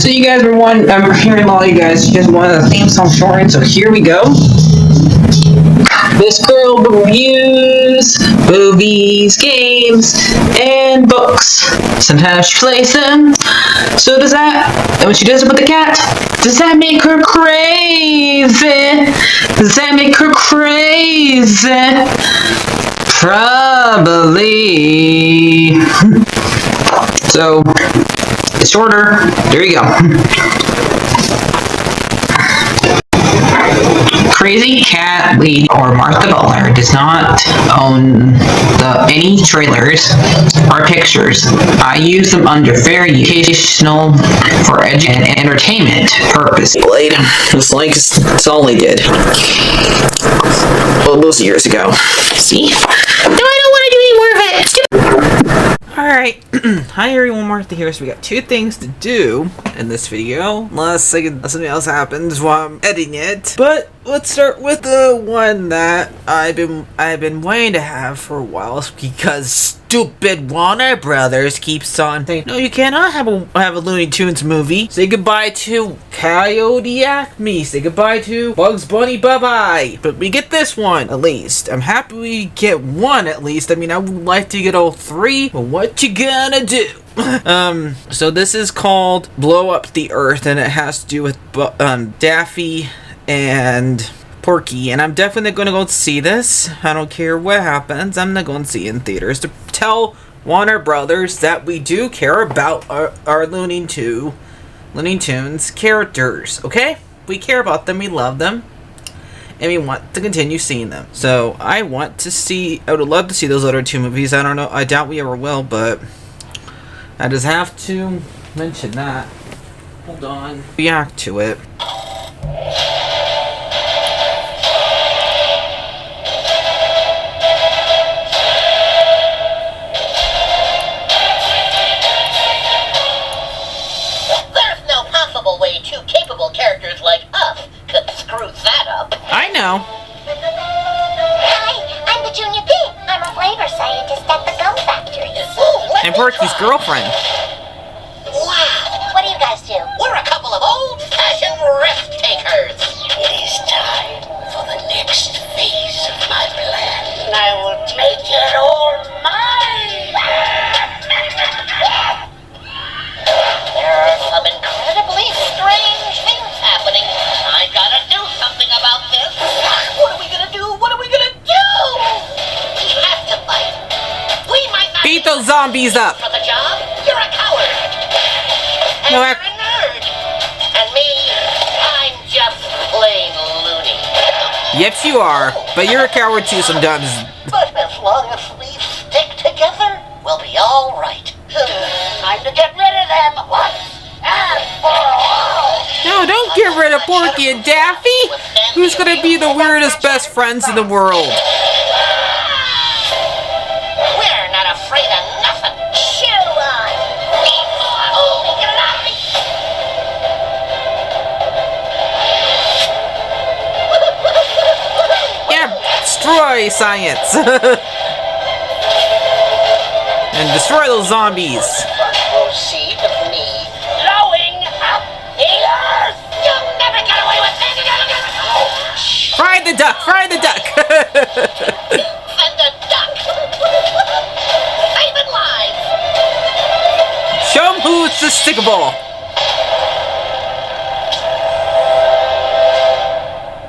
So you guys were I'm hearing a lot of you guys just wanted a theme song shortened, so here we go. This girl reviews movies, games, and books. Sometimes she plays them. So does that, and when she does it with the cat, does that make her crazy? Does that make her crazy? Probably. So, it's shorter. There you go. Crazy Cat Lead or Martha Butler does not own any trailers or pictures. I use them under fair educational for and entertainment purpose. Blade. It's like it's all they did. Well, those years ago. See? No, I don't want to do any more of it. Alright, hi everyone, Martha here. So we got two things to do in this video, unless something else happens while I'm editing it. But let's start with the one that I've been waiting to have for a while, because stupid Warner Brothers keeps on saying, no, you cannot have a Looney Tunes movie. Say goodbye to Coyote Acme. Say goodbye to Bugs Bunny. Bye-bye. But we get this one, at least. I'm happy we get one, at least. I mean, I would like to get all three, but what you gonna do? So this is called Blow Up the Earth, and it has to do with Daffy and Porky, and I'm definitely going to go see this. I don't care what happens. I'm not going to see it in theaters to tell Warner Brothers that we do care about our Looney Tunes characters, okay? We care about them, we love them, and we want to continue seeing them. So I would love to see those other two movies. I don't know, I doubt we ever will, but I just have to mention that. Hold on. React to it. Way two capable characters like us could screw that up. I know. Hi, I'm the Junior Pig. I'm a flavor scientist at the gum factory. And Porky's girlfriend. Wow. What do you guys do? We're a couple of old-fashioned risk takers. It is time for the next phase of my plan. I will make it all mine. There are some incredibly strange things happening. I gotta do something about this. What are we gonna do? What are we gonna do? We have to fight. We might not Beat those zombies up. for the job. You're a coward. And No, you're a nerd. And me, I'm just plain loony. Yes, you are. But you're a coward too sometimes. But as long as we stick together, we'll be all right. Time to get rid of them once and for all. No, don't get rid of Porky and Daffy. Who's gonna be the weirdest best friends in the world? We're not afraid of nothing. Chew on. Oh, get it out of me. Yeah, destroy science. And destroy those zombies. Front row seat of me blowing up the earth. You'll never get away with it. Fry the duck. Fry the duck. Send a duck. Saving lives. Show 'em who's the stickable.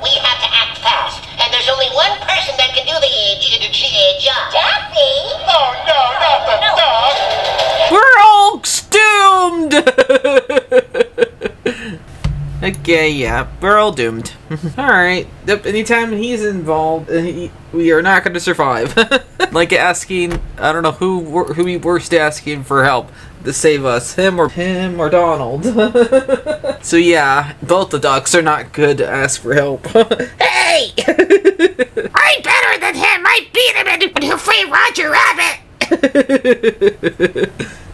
We have to act fast, and there's only one person that can do the job. Daffy? Oh no, not the dog! We're all doomed. Okay, yeah, we're all doomed. Alright, anytime he's involved, we are not going to survive. Like asking, I don't know who we worst asking for help to save us, him or Donald. So yeah, both the ducks are not good to ask for help. Hey! I'm better than him. I beat him and he'll free Roger Rabbit.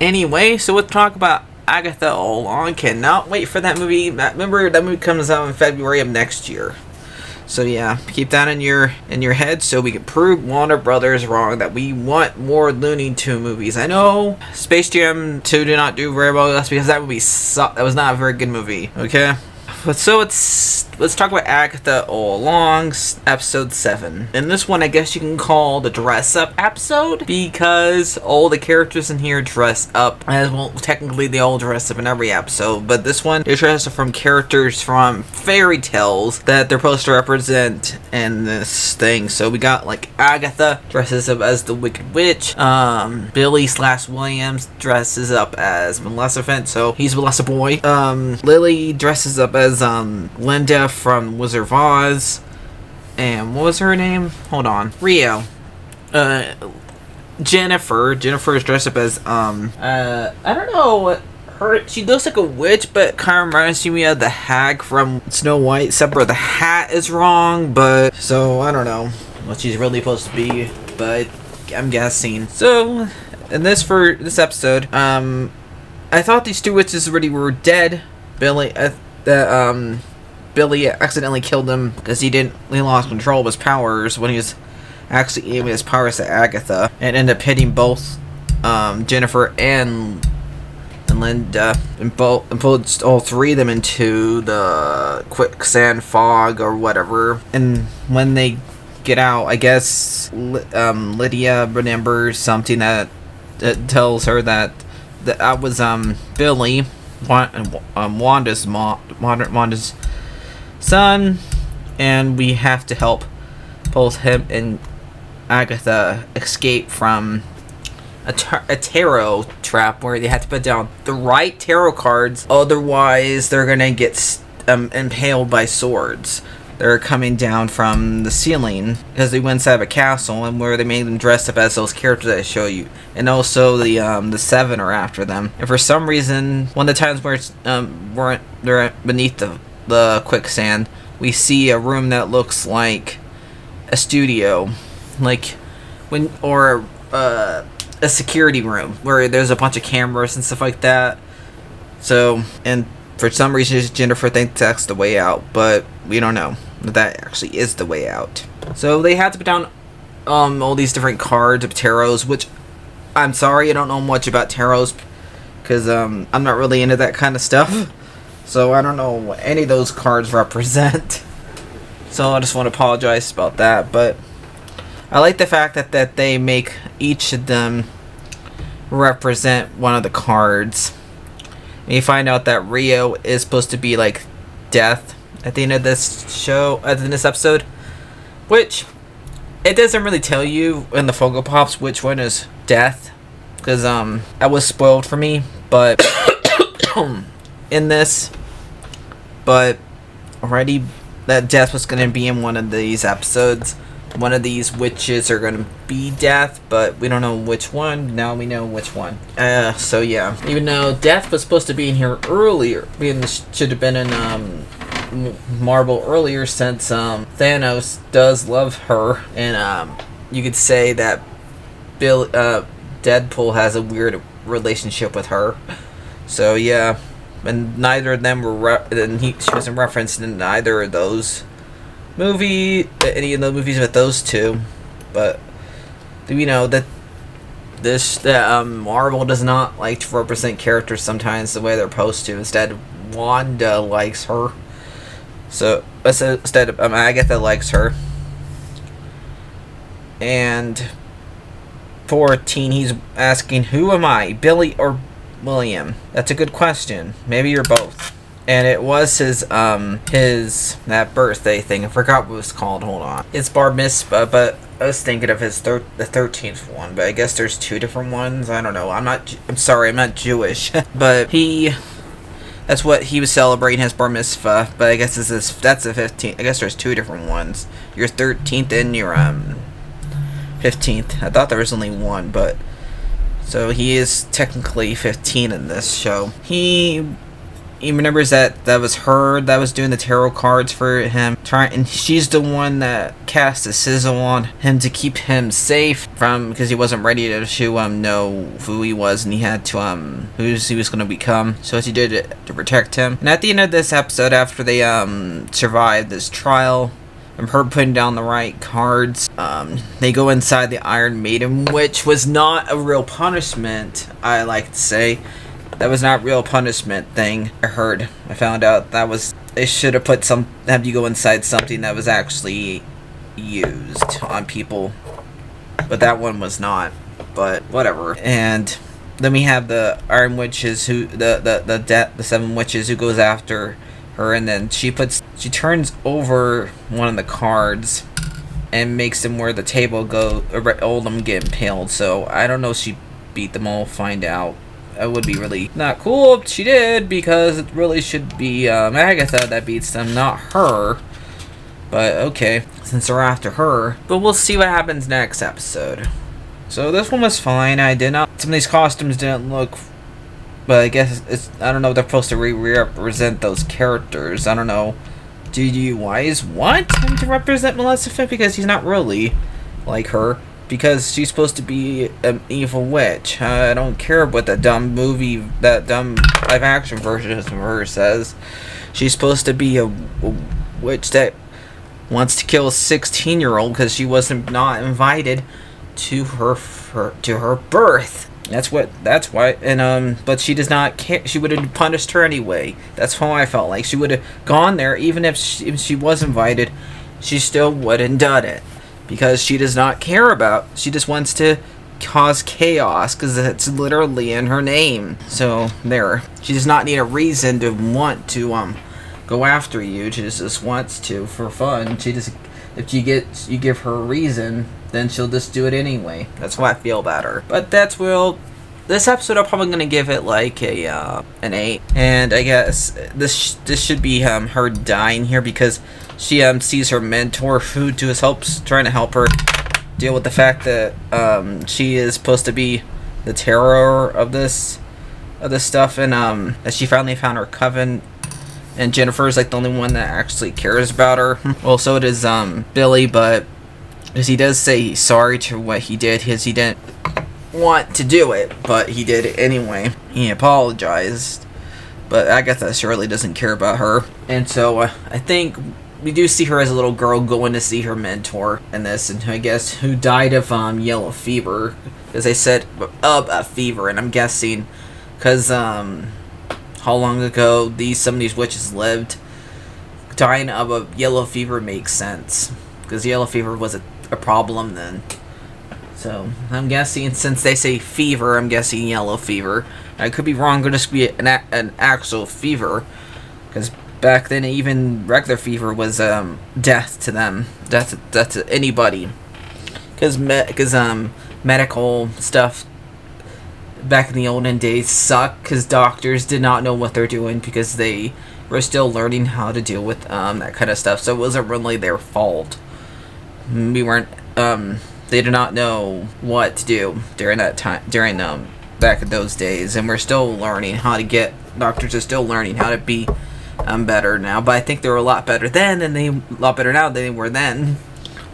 Anyway, so let's talk about Agatha all along. Cannot wait for that movie. Remember, that movie comes out in February of next year. So yeah, keep that in your head so we can prove Warner Brothers wrong that we want more Looney Tunes movies. I know Space Jam 2 did not do very well. That's because that was not a very good movie. Okay. So let's talk about Agatha All Along, episode 7. In this one, I guess you can call the dress up episode because all the characters in here dress up. As well, technically they all dress up in every episode, but this one they dress up from characters from fairy tales that they're supposed to represent in this thing. So we got like Agatha dresses up as the Wicked Witch. Billy/Williams dresses up as Maleficent, so he's Melissa Boy. Lily dresses up as Linda from Wizard of Oz, and what was her name? Hold on, Rio. Jennifer is dressed up as I don't know what her. She looks like a witch, but kind of reminds me of the hag from Snow White. Except for the hat is wrong, but so I don't know what she's really supposed to be, but I'm guessing. So in this episode, I thought these two witches already were dead. Billy accidentally killed him because he lost control of his powers when he was actually aiming his powers at Agatha, and ended up hitting both Jennifer and Linda, and pulled all three of them into the quicksand fog or whatever. And when they get out, I guess Lydia remembers something that tells her that was Billy, Wanda's son, and we have to help both him and Agatha escape from a tarot trap where they have to put down the right tarot cards, otherwise they're gonna get impaled by swords. They're coming down from the ceiling because they went inside of a castle, and where they made them dressed up as those characters that I show you, and also the 7 are after them. And for some reason, one of the times where they're beneath the quicksand, we see a room that looks like a studio, like a security room where there's a bunch of cameras and stuff like that. So, and for some reason, Jennifer thinks that's the way out, but we don't know that actually is the way out. So they had to put down all these different cards of tarots, which I'm sorry, I don't know much about tarots because I'm not really into that kind of stuff. So I don't know what any of those cards represent. So I just want to apologize about that. But I like the fact that they make each of them represent one of the cards. And you find out that Rio is supposed to be like death at the end of this episode, which it doesn't really tell you in the Funko Pops which one is death, because that was spoiled for me, but in this, but already that death was going to be in one of these episodes. One of these witches are going to be death, but we don't know which one. Now we know which one. So yeah, even though death was supposed to be in here earlier, should have been in Marvel earlier, since Thanos does love her, and you could say that Deadpool has a weird relationship with her. So yeah, and neither of them were she wasn't referenced in either of those any of the movies with those two. But do we know that Marvel does not like to represent characters sometimes the way they're supposed to? Instead, Wanda likes her. So instead of Agatha likes her. And 14, he's asking, who am I, Billy or William? That's a good question. Maybe you're both. And it was his that birthday thing. I forgot what it was called. Hold on. It's bar mitzvah, but I was thinking of the 13th one. But I guess there's 2 different ones. I don't know. I'm sorry. I'm not Jewish. But that's what he was celebrating, his bar mitzvah. But I guess that's the 15th. I guess there's 2 different ones. Your 13th and your 15th. I thought there was only one, but so he is technically 15 in this show. He remembers that was her that was doing the tarot cards for him, and she's the one that cast a sizzle on him to keep him safe because he wasn't ready to know who he was, and he had to who he was going to become. So she did it to protect him. And at the end of this episode, after they survived this trial her putting down the right cards. They go inside the Iron Maiden, which was not a real punishment, I like to say. That was not real punishment thing. I found out that was, they should have have you go inside something that was actually used on people. But that one was not. But whatever. And then we have the Iron Witches, who the 7 witches who goes after her, and then she turns over one of the cards and makes them where the table go, all of them get impaled. So I don't know if she beat them all. Find out. It would be really not cool if she did, because it really should be Agatha that beats them, not her. But okay, since they're after her. But we'll see what happens next episode. So this one was fine. Some of these costumes didn't look, but I guess I don't know if they're supposed to represent those characters. I don't know. Do you guys want him to represent Maleficent? Because he's not really like her. Because she's supposed to be an evil witch. I don't care what that dumb live action version of her says. She's supposed to be a witch that wants to kill a 16-year-old because she wasn't not invited to her birth. That's why. And but she does not care. She would have punished her anyway. That's how I felt like. She would have gone there even if she was invited. She still wouldn't done it. Because she does not care about, she just wants to cause chaos, because it's literally in her name. So, there. She does not need a reason to want to, go after you. She just wants to, for fun. If you give her a reason, then she'll just do it anyway. That's how I feel about her. But this episode I'm probably going to give it like an 8. And I guess this should be her dying here, because she sees her mentor who trying to help her deal with the fact that she is supposed to be the terror of this stuff, and that she finally found her coven, and Jennifer is like the only one that actually cares about her. Well, so it is Billy, but as he does say he's sorry to what he did, because he didn't want to do it, but he did it anyway. He apologized, but Agatha surely doesn't care about her, and so I think we do see her as a little girl going to see her mentor in this, and I guess who died of yellow fever, as they said, of a fever, and I'm guessing because how long ago some of these witches lived. Dying of a yellow fever makes sense, because yellow fever was a problem then. So I'm guessing, since they say fever, I'm guessing yellow fever. I could be wrong. Could just be an actual fever, because back then, even regular fever was death to them, death to anybody, because medical stuff back in the olden days sucked, because doctors did not know what they're doing, because they were still learning how to deal with that kind of stuff. So it wasn't really their fault. They did not know what to do during that time, back in those days, and we're still learning how to get. Doctors are still learning how to be better now, but I think they were a lot better then, and a lot better now than they were then.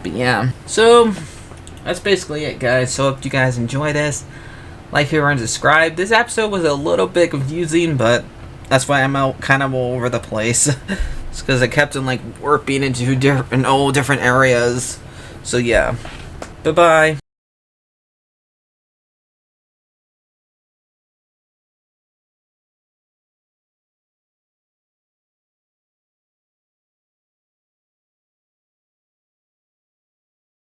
But yeah, so that's basically it, guys. So if you guys enjoy this, like, share, and subscribe. This episode was a little bit confusing, but that's why I'm kind of all over the place. It's because I kept on like warping into different areas. So yeah, bye bye.